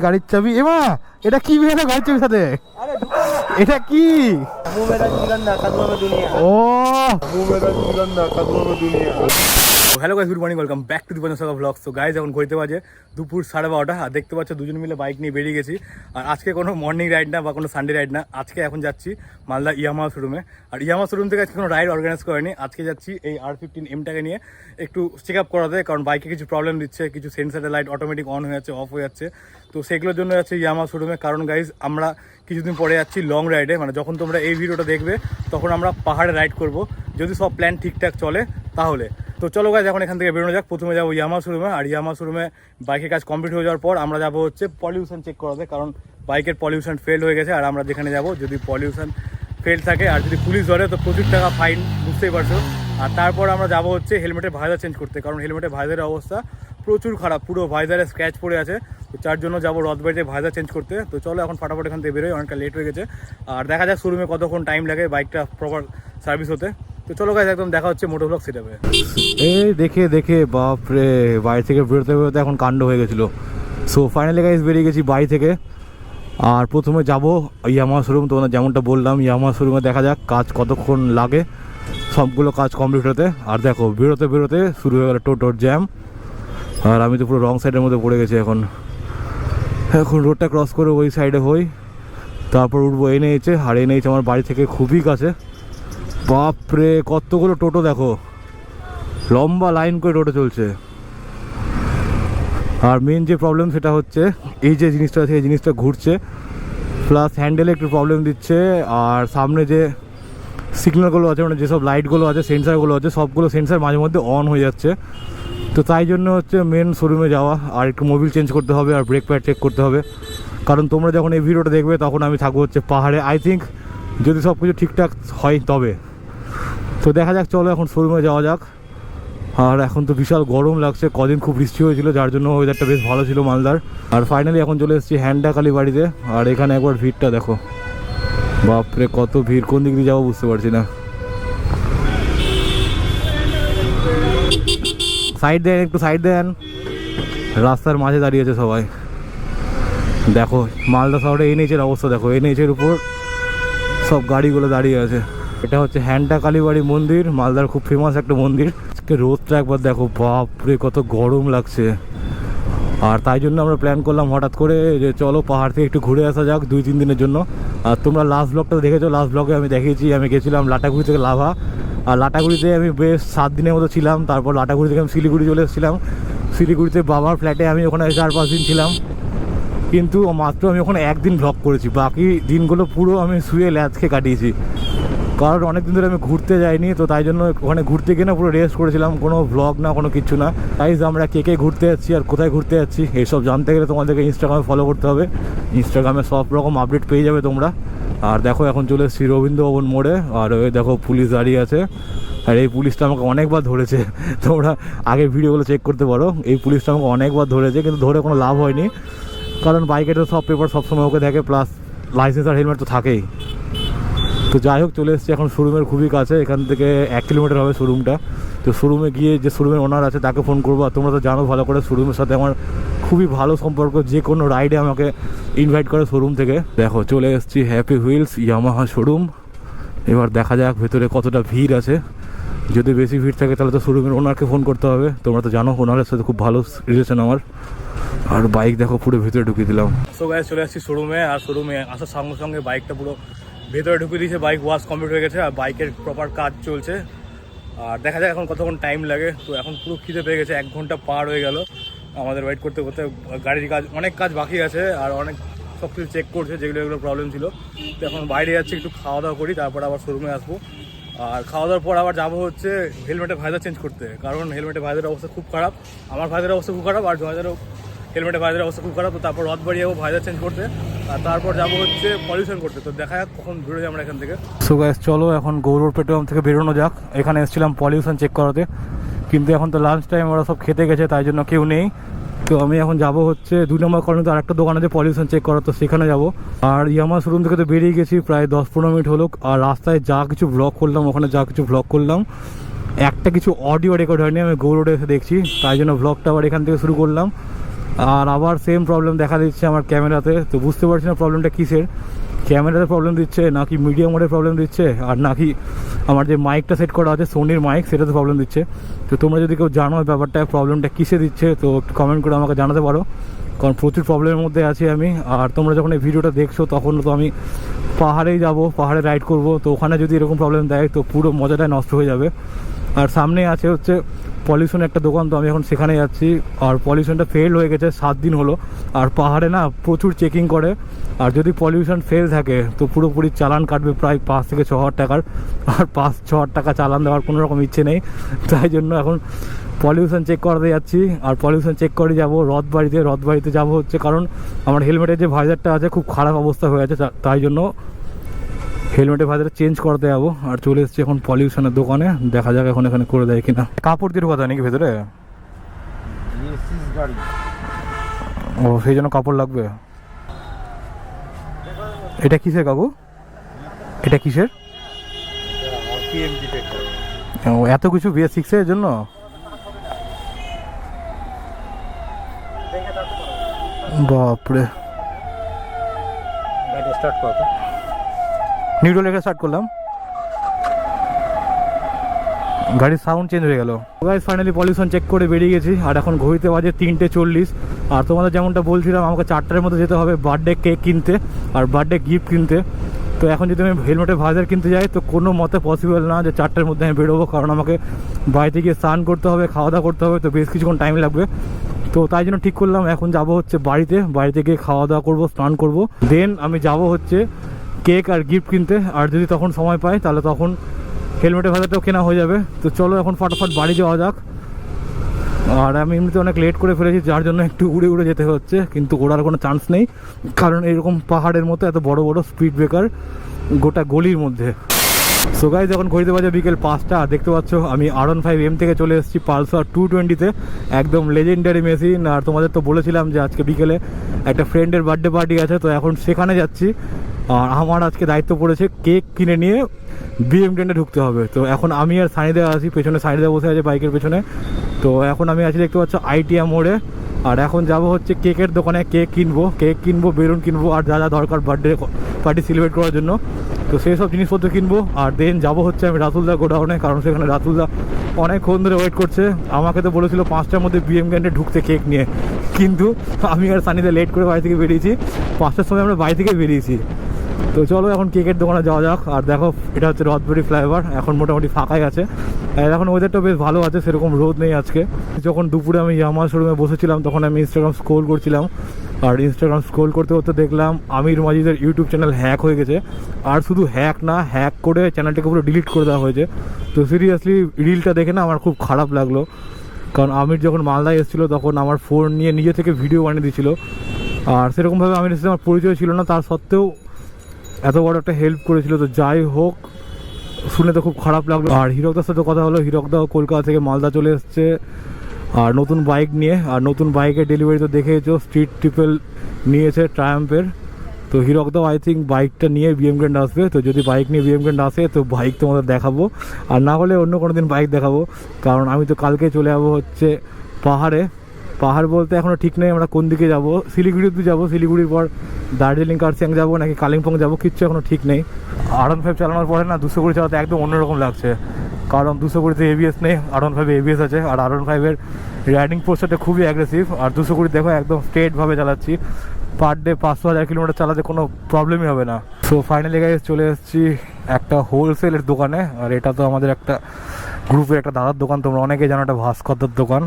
গাড়ির চাবি এমা এটা কি বেরো গাড়ির চাবির সাথে এটা কি hello guys, good morning, welcome back to the Bonsaga vlogs. তো গাইস এখন ঘুরতে বাজে দুপুর 12:30 আর দেখতে পাচ্ছ দুজন মিলে বাইক নিয়ে বেরিয়ে গেছি। আর আজকে কোনো মর্নিং রাইড না বা কোনো সানডে রাইড না, আজকে এখন যাচ্ছি মালদা ইয়ামাহা শোরুমে। আর ইয়ামাহা শোরুম থেকে আজকে কোনো রাইড অর্গানাইজ করেনি, আজকে যাচ্ছি এই R15M-টাকে নিয়ে একটু চেক আপ করাতে, কারণ বাইকে কিছু প্রবলেম দিচ্ছে, কিছু সেন্সারের লাইট অটোমেটিক অন হয়ে যাচ্ছে, অফ হয়ে যাচ্ছে। তো সেগুলোর জন্য যাচ্ছি ইয়ামাহা শোরুমে। কারণ গাইজ আমরা কিছুদিন পরে যাচ্ছি লং রাইডে, মানে যখন তোমরা এই ভিডিওটা দেখবে তখন আমরা পাহাড়ে রাইড করব, যদি সব প্ল্যান ঠিকঠাক চলে তাহলে। তো চলো গাইজ এখন এখান থেকে বেরোনো যাক। প্রথমে যাবো ইয়ামাহা শোরুমে, আর ইয়ামাহা শোরুমে বাইকের কাজ কমপ্লিট হয়ে যাওয়ার পর আমরা যাবো হচ্ছে পলিউশন চেক করাতে, কারণ বাইকের পলিউশন ফেল হয়ে গেছে। আর আমরা যেখানে যাব যদি পলিউশন ফেল থাকে আর যদি পুলিশ ধরে তো প্রচুর টাকা ফাইন, বুঝতেই পারছো। আর তারপর আমরা যাবো হচ্ছে হেলমেটের ভাইজার চেঞ্জ করতে, কারণ হেলমেটের ভাইজারের অবস্থা প্রচুর খারাপ, পুরো ভাইজারে স্ক্র্যাচ পড়ে আছে। তো তার জন্য যাবো রথবাড়িতে ভাইজার চেঞ্জ করতে। তো চলো এখন ফটাফট এখান থেকে বেরোয়, অনেকটা লেট হয়ে গেছে। আর দেখা যাক শোরুমে কতক্ষণ টাইম লাগে বাইকটা প্রপার সার্ভিস হতে। তো চলো গাইজ একদম দেখা হচ্ছে মোটো ব্লগ সেটআপে। এই দেখে বাপরে, বাড়ি থেকে বেরোতে এখন কাণ্ড হয়ে গেছিলো। সো ফাইনালি গাইজ বেরিয়ে গেছি বাড়ি থেকে। আর প্রথমে যাবো ইয়ামাহা শোরুম, তোমাদের যেমনটা বললাম ইয়ামাহা শোরুমে দেখা যাক কাজ কতক্ষণ লাগে সবগুলো কাজ কমপ্লিট হতে। আর দেখো বেরোতে শুরু হয়ে গেল টোটোর জ্যাম। আর আমি তো পুরো রং সাইডের মধ্যে পড়ে গেছি। এখন রোডটা ক্রস করে ওই সাইডে হই, তারপর উঠবো NH। আর NH আমার বাড়ি থেকে খুবই কাছে। বাপরে কতগুলো টোটো দেখো, লম্বা লাইন করে টোটো চলছে। আর মেন যে প্রবলেম সেটা হচ্ছে এই যে জিনিসটা আছে, এই জিনিসটা ঘুরছে, প্লাস হ্যান্ডেলে একটু প্রবলেম দিচ্ছে। আর সামনে যে সিগন্যালগুলো আছে, মানে যেসব লাইটগুলো আছে, সেন্সারগুলো আছে, সবগুলো সেন্সার মাঝে মধ্যে অন হয়ে যাচ্ছে। তো তাই জন্য হচ্ছে মেন শোরুমে যাওয়া, আর একটু মোবিল চেঞ্জ করতে হবে, আর ব্রেক প্যাড চেক করতে হবে। কারণ তোমরা যখন এই ভিডিওটা দেখবে তখন আমি থাকবো হচ্ছে পাহাড়ে, আই থিঙ্ক, যদি সব কিছু ঠিকঠাক হয় তবে। তো দেখা যাক, চলো এখন শোরুমে যাওয়া যাক। আর এখন তো বিশাল গরম লাগছে, কদিন খুব বৃষ্টি হয়েছিল যার জন্য ওয়েদারটা বেশ ভালো ছিল মালদার। আর ফাইনালি এখন চলে এসেছি হ্যান্ডাকালি বাড়িতে। আর এখানে একবার ভিড়টা দেখো, বাপরে কত ভিড়, কোন দিক দিয়ে যাবো বুঝতে পারছি না। সাইড দেন, একটু সাইড দেন, রাস্তার মাঝে দাঁড়িয়েছে সবাই। দেখো মালদা শহরে NH-এর অবস্থা দেখো, NH-এর উপর সব গাড়িগুলো দাঁড়িয়ে আছে। এটা হচ্ছে হ্যান্ডাকালী বাড়ি মন্দির, মালদার খুব ফেমাস একটা মন্দির। আজকে রোদটা একবার দেখো, বাপরে কত গরম লাগছে। আর তাই জন্য আমরা প্ল্যান করলাম হঠাৎ করে যে চলো পাহাড় থেকে একটু ঘুরে আসা যাক 2-3 দিনের জন্য। আর তোমরা লাস্ট ব্লগটা দেখেছো, লাস্ট ব্লগে আমি দেখিয়েছি আমি গেছিলাম লাটাগুড়ি থেকে লাভা। আর লাটাগুড়িতে আমি বেশ 7 দিনের মতো ছিলাম। তারপর লাটাগুড়ি থেকে আমি শিলিগুড়ি চলে এসেছিলাম। শিলিগুড়িতে বাবার ফ্ল্যাটে আমি ওখানে 4-5 দিন ছিলাম, কিন্তু মাত্র আমি ওখানে একদিন ব্লগ করেছি, বাকি দিনগুলো পুরো আমি শুয়ে ল্যাচকে কাটিয়েছি। কারণ অনেক দিন ধরে আমি ঘুরতে যাইনি, তো তাই জন্য ওখানে ঘুরতে গিয়ে না পুরো রেস্ট করেছিলাম, কোনো ব্লগ না, কোনো কিছু না। তাই আমরা কে ঘুরতে যাচ্ছি আর কোথায় ঘুরতে যাচ্ছি এইসব জানতে গেলে তোমাদেরকে ইনস্টাগ্রামে ফলো করতে হবে। ইনস্টাগ্রামে সব রকম আপডেট পেয়ে যাবে তোমরা। আর দেখো এখন চলে এসেছি রবীন্দ্র ভবন মোড়ে। আর ওই দেখো পুলিশ দাঁড়িয়ে আছে। আর এই পুলিশটা আমাকে অনেকবার ধরেছে, তোমরা আগে ভিডিওগুলো চেক করতে পারো। এই পুলিশটা আমাকে অনেকবার ধরেছে, কিন্তু ধরে কোনো লাভ হয়নি, কারণ বাইকের তো সব পেপার সবসময় ওকে থাকে, প্লাস লাইসেন্স আর হেলমেট তো থাকেই। তো যাই হোক চলে এসেছি এখন শোরুমের খুবই কাছে, এখান থেকে 1 কিলোমিটার হবে শোরুমটা। তো শোরুমে গিয়ে যে শোরুমের ওনার আছে তাকে ফোন করবো। আর তোমরা তো জানো ভালো করে শোরুমের সাথে আমার খুবই ভালো সম্পর্ক, যে কোনো রাইডে আমাকে ইনভাইট করে শোরুম থেকে। দেখো চলে এসেছি হ্যাপি হুইলস ইয়ামাহা শোরুম। এবার দেখা যাক ভেতরে কতটা ভিড় আছে। যদি বেশি ভিড় থাকে তাহলে তো শোরুমের ওনারকে ফোন করতে হবে, তোমরা তো জানো ওনারের সাথে খুব ভালো রিলেশন আমার। আর বাইক দেখো পুরো ভেতরে ঢুকিয়ে দিলাম। সো গাইস চলে আসছি শোরুমে। আর শোরুমে আসার সঙ্গে সঙ্গে বাইকটা পুরো ভেতরে ঢুকিয়ে দিয়েছে, বাইক ওয়াশ কমপ্লিট হয়ে গেছে, আর বাইকের প্রপার কাজ চলছে। আর দেখা যাক এখন কতক্ষণ টাইম লাগে। তো এখন পুরো খিদে পেয়ে গেছে, 1 ঘন্টা পার হয়ে গেল আমাদের ওয়েট করতে করতে। গাড়ির কাজ অনেক কাজ বাকি আছে, আর অনেক সব কিছু চেক করছে যেগুলো প্রবলেম ছিল। তো এখন বাইরে যাচ্ছি একটু খাওয়া দাওয়া করি, তারপর আবার শোরুমে আসবো। আর খাওয়া দাওয়ার পর আবার যাবো হচ্ছে হেলমেটের ভাইজার চেঞ্জ করতে, কারণ হেলমেটের ভাইজারের অবস্থা খুব খারাপ, আমার ভাইজারের অবস্থা খুব খারাপ, আর জয়দারও হেলমেটের ভাইজারের অবস্থা খুব খারাপ। তো তারপর রথবাড়ি যাবো ভাইজার চেঞ্জ করতে, আর তারপর যাবো হচ্ছে পলিউশন করতে। তো দেখা যাক কখন বেরোই আমরা এখান থেকে। সো গাইস চলো এখন গৌরব পেট্রোল থেকে বেরোনো যাক। এখানে এসেছিলাম পলিউশন চেক করাতে, কিন্তু এখন তো লাঞ্চ টাইম, ওরা সব খেতে গেছে, তাই জন্য কেউ নেই। তো আমি এখন যাব হচ্ছে 2 নম্বর কর্নারে আরেকটা দোকান আছে পলিউশন চেক করার, তো সেখানে যাব। আর ইয়ামাহা শোরুম থেকে তো বেরিয়ে গেছি প্রায় 10-15 মিনিট হলো। আর রাস্তায় যা কিছু ব্লগ করলাম, ওখানে যা কিছু ব্লগ করলাম, একটা কিছু অডিও রেকর্ড হয়নি। আমি গৌরবে এসে দেখছি, তাই জন্য ব্লগটা আবার এখান থেকে শুরু করলাম। আর আবার সেম প্রবলেম দেখা দিচ্ছে আমার ক্যামেরাতে। তো বুঝতে পারছি না প্রবলেমটা কিসের, ক্যামেরাতে প্রবলেম দিচ্ছে নাকি মিডিয়া মোডে প্রবলেম দিচ্ছে, আর নাকি আমার যে মাইকটা সেট করা আছে সোনির মাইক সেটাতে প্রবলেম দিচ্ছে। তো তোমরা যদি কেউ জানো ব্যাপারটা প্রবলেমটা কিসে দিচ্ছে তো একটু কমেন্ট করে আমাকে জানাতে পারো, কারণ প্রচুর প্রবলেমের মধ্যে আছি আমি। আর তোমরা যখন এই ভিডিওটা দেখছো তখন তো আমি পাহাড়েই যাব, পাহাড়ে রাইড করব, তো ওখানে যদি এরকম প্রবলেম দেয় তো পুরো মজাটাই নষ্ট হয়ে যাবে। আর সামনে আছে হচ্ছে পলিউশন একটা দোকান, তো আমি এখন সেখানে যাচ্ছি। আর পলিউশনটা ফেল হয়ে গেছে 7 দিন হলো। আর পাহাড়ে না প্রচুর চেকিং করে, আর যদি পলিউশন ফেল থাকে তো পুরোপুরি চালান কাটবে প্রায় 5 থেকে 6 হাজার টাকার। আর 5-6 হাজার টাকা চালান দেওয়ার কোনো রকম ইচ্ছে নেই, তাই জন্য এখন পলিউশন চেক করতে যাচ্ছি। আর পলিউশন চেক করে যাব রথবাড়িতে যাব হচ্ছে, কারণ আমার হেলমেটের যে ভাইজারটা আছে খুব খারাপ অবস্থা হয়ে আছে, তাই জন্য হেলমেটের ভাইজারটা চেঞ্জ করতে যাবো। আর চলে এসেছি এখন পলিউশনের দোকানে, দেখা যাক এখন এখানে করে দেয় কিনা। কাপড় দিয়ে কথা নাকি ভেতরে? ও সেই জন্য কাপড় লাগবে। এটা কিসের কাকু, এটা কিসের? ও এত কিছু BS6 এর জন্য? বাপরে, স্টার্ট করো, নিউট্রাল রেখে স্টার্ট করলাম, গাড়ির সাউন্ড চেঞ্জ হয়ে গেল। গাইস ফাইনালি পলিউশন চেক করে বেরিয়ে গেছি। আর এখন ঘড়িতে বাজে 3:40। আর তোমাদের যেমনটা বলছিলাম আমাকে 4টার মধ্যে যেতে হবে বার্থডে কেক কিনতে আর বার্থডে গিফট কিনতে। তো এখন যদি আমি হেলমেটের ভাইজার কিনতে যাই তো কোনো মতে পসিবল না যে 4টার মধ্যে আমি বেরোবো, কারণ আমাকে বাড়িতে গিয়ে স্নান করতে হবে, খাওয়া দাওয়া করতে হবে, তো বেশ কিছুক্ষণ টাইম লাগবে। তো তাই জন্য ঠিক করলাম এখন যাব হচ্ছে বাড়িতে গিয়ে খাওয়া দাওয়া করবো, স্নান করব, দেন আমি যাব হচ্ছে কেক আর গিফট কিনতে। আর যদি তখন সময় পাই তাহলে তখন হেলমেটের ভাজাটাও কেনা হয়ে যাবে। তো চলো এখন ফটাফট বাড়ি যাওয়া যাক। আর আমি এমনিতে অনেক লেট করে ফেলেছি, যার জন্য একটু উড়ে যেতে হচ্ছে, কিন্তু ওড়ার কোনো চান্স নেই, কারণ এরকম পাহাড়ের মতো এত বড় বড় স্পিড ব্রেকার গোটা গলির মধ্যে। সো গাইস যখন ঘড়িতে বাজে বিকেল 5টা, দেখতে পাচ্ছ আমি R15M থেকে চলে এসেছি পালসার 220-তে, একদম লেজেন্ডারি মেশিন। আর তোমাদের তো বলেছিলাম যে আজকে বিকেলে একটা ফ্রেন্ডের বার্থডে পার্টি আছে, তো এখন সেখানে যাচ্ছি। আর আমার আজকে দায়িত্ব পড়েছে কেক কিনে নিয়ে BM10-এ ঢুকতে হবে। তো এখন আমি আর সানিদা আছি পেছনে, সানিদা বসে আছে বাইকের পেছনে। তো এখন আমি আছি দেখতে পাচ্ছ ITM মোড়ে। আর এখন যাব হচ্ছে কেকের দোকানে, কেক কিনবো, বেলুন কিনবো, আর যা যা দরকার বার্থডে পার্টি সেলিব্রেট করার জন্য, তো সেই সব জিনিসপত্র কিনবো। আর দেন যাবো হচ্ছে আমি রাতুলদা গোডাউনে, কারণ সেখানে রাতুলদা অনেকক্ষণ ধরে ওয়েট করছে। আমাকে তো বলেছিল 5টার মধ্যে BM10-এ ঢুকতে কেক নিয়ে, কিন্তু আমি আর সানিদা লেট করে বাড়ি থেকে বেরিয়েছি, 5টার সময় আমরা বাড়ি থেকে বেরিয়েছি। তো চলো এখন কেকের দোকানে যাওয়া যাক। আর দেখো এটা হচ্ছে রথবাড়ি ফ্লাইওভার, এখন মোটামুটি ফাঁকাই আছে। এখন ওয়েদারটা বেশ ভালো আছে, সেরকম রোদ নেই আজকে। যখন দুপুরে আমি ইয়ামাহা শোরুমে বসেছিলাম তখন আমি ইনস্টাগ্রাম স্ক্রোল করছিলাম, আর ইনস্টাগ্রাম স্ক্রোল করতে করতে দেখলাম আমির মাজিদের ইউটিউব চ্যানেল হ্যাক হয়ে গেছে। আর শুধু হ্যাক না, হ্যাক করে চ্যানেলটাকে পুরো ডিলিট করে দেওয়া হয়েছে। তো সিরিয়াসলি রিলটা দেখে না আমার খুব খারাপ লাগলো, কারণ আমির যখন মালদায় এসেছিলো তখন আমার ফোন নিয়ে নিজে থেকে ভিডিও বানিয়ে দিয়েছিল। আর সেরকমভাবে আমির সাথে আমার পরিচয় ছিল না, তার সত্ত্বেও এত বড় একটা হেল্প করেছিল। তো যাই হোক, শুনে তো খুব খারাপ লাগলো। আর হিরকদার সাথে কথা হলো, হিরকদাও কলকাতা থেকে মালদা চলে এসছে আর নতুন বাইক নিয়ে। আর নতুন বাইকের ডেলিভারি তো দেখেছো, স্ট্রিট ট্রিপল নিয়েছে ট্রায়াম্পের। তো হিরকদাও আই থিঙ্ক বাইকটা নিয়ে BM10 আসবে। তো যদি বাইক নিয়ে BM10 আসে তো বাইক তোমাদের দেখাবো, আর না হলে অন্য কোনো দিন বাইক দেখাবো। কারণ আমি তো কালকে চলে যাবো হচ্ছে পাহাড় বলতে এখনও ঠিক নেই আমরা কোন দিকে যাব। শিলিগুড়িতে যাবো, শিলিগুড়ির পর দার্জিলিং কার্সিয়াং যাবো নাকি কালিম্পং যাবো, কিচ্ছু এখনও ঠিক নেই। R15 চালানোর পরে না 200 কুড়ি চালাতে একদম অন্যরকম লাগছে, কারণ 200 কুড়িতে ABS নেই, R15 ABS আছে। আর R15-এর রাইডিং পোস্টারটা খুবই অ্যাগ্রেসিভ। আর 200 কুড়ি দেখো একদম স্ট্রেটভাবে চালাচ্ছি, পার ডে 500-1000 কিলোমিটার চালাতে কোনো প্রবলেমই হবে না। সো ফাইনালি গাইস চলে এসেছি একটা হোলসেলের দোকানে। আর এটা তো আমাদের একটা গ্রুপের একটা দাদার দোকান, তোমরা অনেকেই জানো, একটা ভাস্করদার দোকান।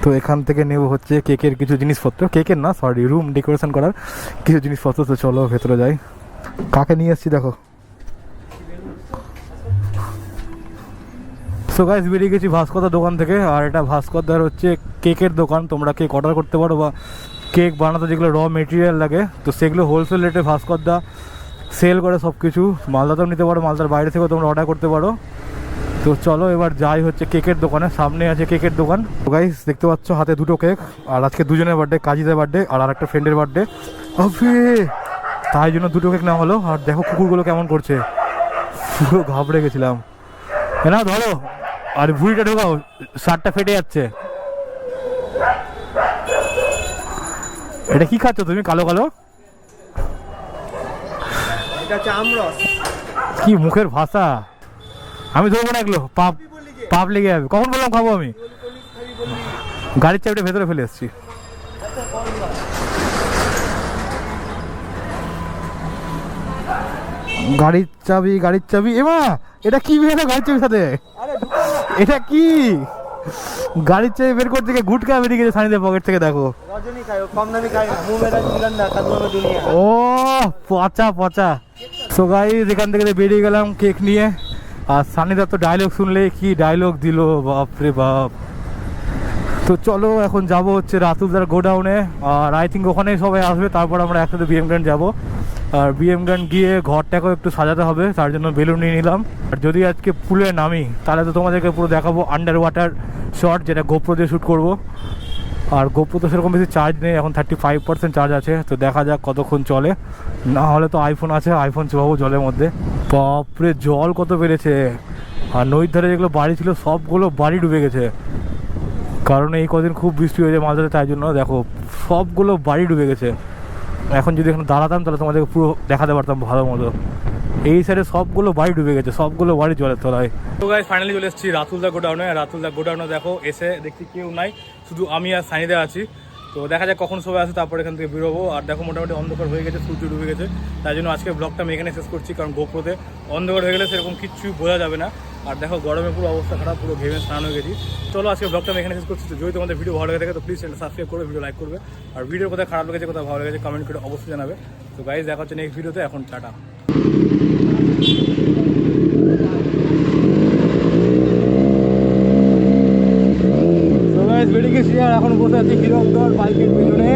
তো এখান থেকে নেব হচ্ছে কেকের কিছু জিনিসপত্র, কেকের না সরি রুম ডেকোরেশন করার কিছু জিনিসপত্র। তো চলো ভেতরে যাই। কাকে নিয়ে এসেছি দেখো। সো গাইস বেরিয়ে গেছি ভাস্করদার দোকান থেকে। আর এটা ভাস্করদার হচ্ছে কেকের দোকান, তোমরা কেক অর্ডার করতে পারো বা কেক বানাতে যেগুলো র মেটেরিয়াল লাগে তো সেগুলো হোলসেল রেটে ভাস্করদা সেল করে সব কিছু। মালদাতেও নিতে পারো, মালদার বাইরে থেকেও তোমরা অর্ডার করতে পারো। তো চলো এবার যাই হচ্ছে কেকের দোকানে, সামনে আছে কেকের দোকান। তো গাইস দেখতে পাচ্ছ হাতে দুটো কেক, আর আজকে দুজনের বার্থডে, কাজিদের বার্থডে আর আরেকটা ফ্রেন্ডের বার্থডে। তাই জন্য দুটো কেক নেওয়া হলো। আর দেখো কুকুরগুলো কেমন করছে, পুরো ঘাবড়ে গেছিলাম। না ধরো, আর ভুঁড়িটা ঢোকাও, শার্টটা ফেটে যাচ্ছে। এটা কি খাচ্ছ তুমি কালো কালো? এটা হচ্ছে আমরস। কি মুখের ভাষা, আমি ধরবো না এগুলো, পাপ পাপ লেগে যাবে। কখন বললাম খাবো আমি? গাড়ির চাবিটা ভেতরে ফেলে এসেছি। গাড়ির চাবি এমা, এটা কি বের গাড়ির চাবির সাথে? এটা কি গাড়ির চাবি বের করতে গিয়ে গুটকা বেরিয়ে গেছে সানিদের পকেট থেকে। দেখো রজনী খায়, কম দামি খায় না, মুখ মেরা দিলাম না, কাদুয়া দুনিয়া। ও পচা পচা। সো গাইস এখান থেকে বেরিয়ে গেলাম কেক নিয়ে। আর সানিদার তো ডায়লগ শুনলে কি ডায়লগ দিল, বাপরে বাপ। তো চলো এখন যাব হচ্ছে রাতুলদার গোডাউনে, আর আই থিঙ্ক ওখানেই সবাই আসবে, তারপর আমরা একসাথে বিএম গ্র্যান্ড যাবো। আর বিএম গ্র্যান্ড গিয়ে ঘরটাকেও একটু সাজাতে হবে, তার জন্য বেলুন নিয়ে নিলাম। আর যদি আজকে পুলে নামি তাহলে তো তোমাদেরকে পুরো দেখাবো আন্ডার ওয়াটার শট, যেটা গোপ্রো দিয়ে শ্যুট করবো। আর গোপ্রো তো সেরকম বেশি চার্জ নেই, এখন 35% চার্জ আছে, তো দেখা যাক কতক্ষণ চলে। না হলে তো আইফোন আছে, আইফোন চোবাবো জলের মধ্যে। বাপরে জল কত বেড়েছে। আর নদীর ধারে যেগুলো বাড়ি ছিল সবগুলো বাড়ি ডুবে গেছে, কারণ এই কদিন খুব বৃষ্টি হয়েছে মাঝে, তাই জন্য দেখো সবগুলো বাড়ি ডুবে গেছে। এখন যদি এখানে দাঁড়াতাম তাহলে তোমাদেরকে পুরো দেখাতে পারতাম ভালো মতো। এই সাইডে সবগুলো বাড়ি ডুবে গেছে, সবগুলো বাড়ি জলের তলায়। তো গাইস ফাইনালি চলে এসেছি রাতুলদা গোডাউনে। রাতুলদা গোডাউনে দেখো এসে দেখছি কেউ নাই, শুধু আমি আর সানিদা আছি। তো দেখা যাক কখন সবাই আসে, তারপর এখান থেকে বেরোবো। আর দেখো মোটামুটি অন্ধকার হয়ে গেছে, সূর্য ডুবে গেছে, তাই জন্য আজকে ব্লগটা আমি এখানে শেষ করছি, কারণ গোপ্রোতে অন্ধকার হয়ে গেলে সেরকম কিচ্ছুই বোঝা যাবে না। আর দেখো গরমে পুরো অবস্থা খারাপ, পুরো ঘেমে স্নান হয়ে গেছি। চলো আজকে ব্লগটা আমি এখানে শেষ করছি। তো যদি তোমাদের ভিডিও ভালো লেগে থাকে তো প্লিজ চ্যানেল সাবস্ক্রাইব করবে, ভিডিও লাইক করবে। আর ভিডিও কোথায় খারাপ লেগেছে কোথায় ভালো লেগেছে কমেন্ট করে অবশ্যই জানাবে। তো গাইস দেখা হচ্ছে নেক্সট ভিডিওতে, এখন টাটা। বেরিয়ে গেছি আর এখন বসে আছি হিরো বাইকের পিছনে।